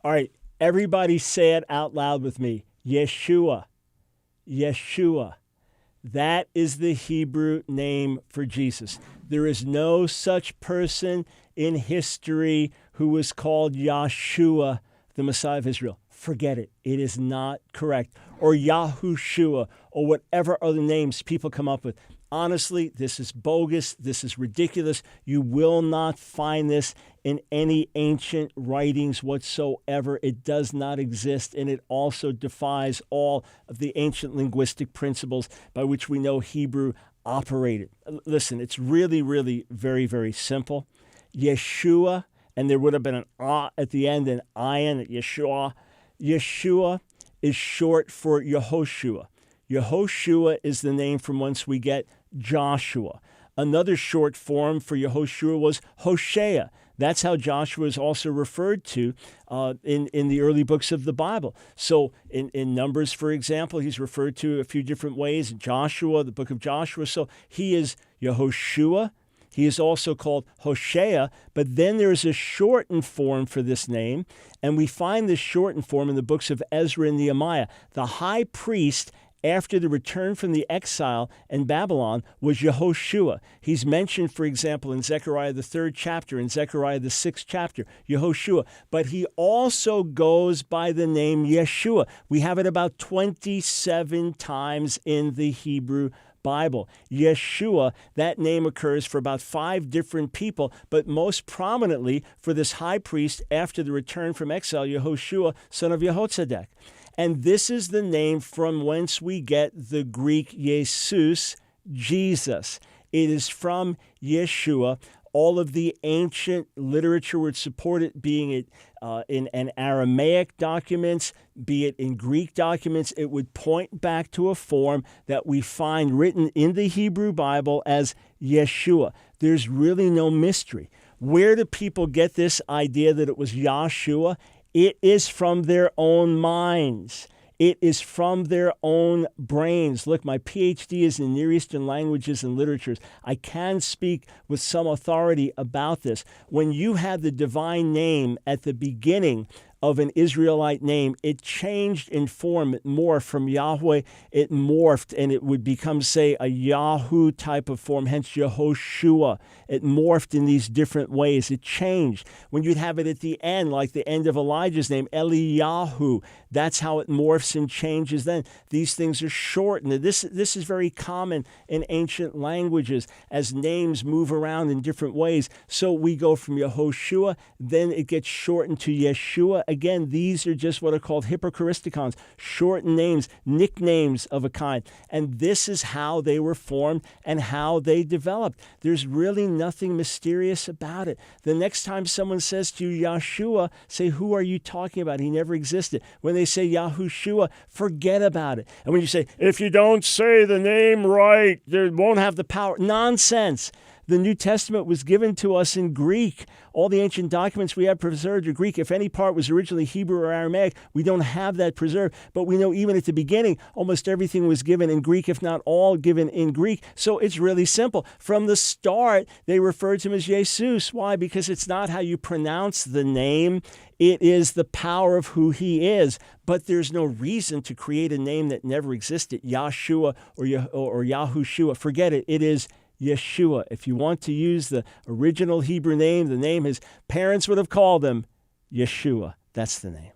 All right, everybody say it out loud with me. Yeshua. Yeshua. That is the Hebrew name for Jesus. There is no such person in history who was called Yahshua, the Messiah of Israel. Forget it. It is not correct. Or Yahushua, or whatever other names people come up with. Honestly, this is bogus. This is ridiculous. You will not find this in any ancient writings whatsoever. It does not exist, and it also defies all of the ancient linguistic principles by which we know Hebrew operated. Listen, it's really, really very, very simple. Yeshua, and there would have been an ah at the end, an ayin at Yeshua. Yeshua is short for Yehoshua. Yehoshua is the name from whence we get Joshua. Another short form for Yehoshua was Hosea. That's how Joshua is also referred to in the early books of the Bible. So in Numbers, for example, he's referred to a few different ways. Joshua, the book of Joshua. So he is Yehoshua. He is also called Hosea, but then there's a shortened form for this name, and we find this shortened form in the books of Ezra and Nehemiah. The high priest, after the return from the exile in Babylon, was Yehoshua. He's mentioned, for example, in Zechariah the 3rd chapter, in Zechariah the 6th chapter, Yehoshua. But he also goes by the name Yeshua. We have it about 27 times in the Hebrew Bible. Yeshua, that name occurs for about 5 different people, but most prominently for this high priest after the return from exile, Yehoshua, son of Yehotzadek. And this is the name from whence we get the Greek Jesus, Jesus. It is from Yeshua. All of the ancient literature would support it, being it in Aramaic documents, be it in Greek documents. It would point back to a form that we find written in the Hebrew Bible as Yeshua. There's really no mystery. Where do people get this idea that it was Yahshua? It is from their own minds. It is from their own brains. Look, my PhD is in Near Eastern languages and literatures. I can speak with some authority about this. When you had the divine name at the beginning of an Israelite name, it changed in form. It morphed from Yahweh. It morphed, and it would become, say, a Yahu type of form, hence Yehoshua. It morphed in these different ways. It changed. When you'd have it at the end, like the end of Elijah's name, Eliyahu, that's how it morphs and changes then. These things are shortened. This is very common in ancient languages as names move around in different ways. So we go from Yehoshua, then it gets shortened to Yeshua. Again, these are just what are called hyperchoristicons, shortened names, nicknames of a kind. And this is how they were formed and how they developed. There's really nothing mysterious about it. The next time someone says to you, Yahshua, say, who are you talking about? He never existed. When they say Yahushua, forget about it. And when you say, if you don't say the name right, they won't have the power. Nonsense. The New Testament was given to us in Greek. All the ancient documents we have preserved are Greek. If any part was originally Hebrew or Aramaic, we don't have that preserved. But we know even at the beginning, almost everything was given in Greek, if not all given in Greek. So it's really simple. From the start, they referred to him as Jesus. Why? Because it's not how you pronounce the name. It is the power of who he is. But there's no reason to create a name that never existed, Yahshua or Yahushua. Forget it. It is Yeshua. If you want to use the original Hebrew name, the name his parents would have called him, Yeshua. That's the name.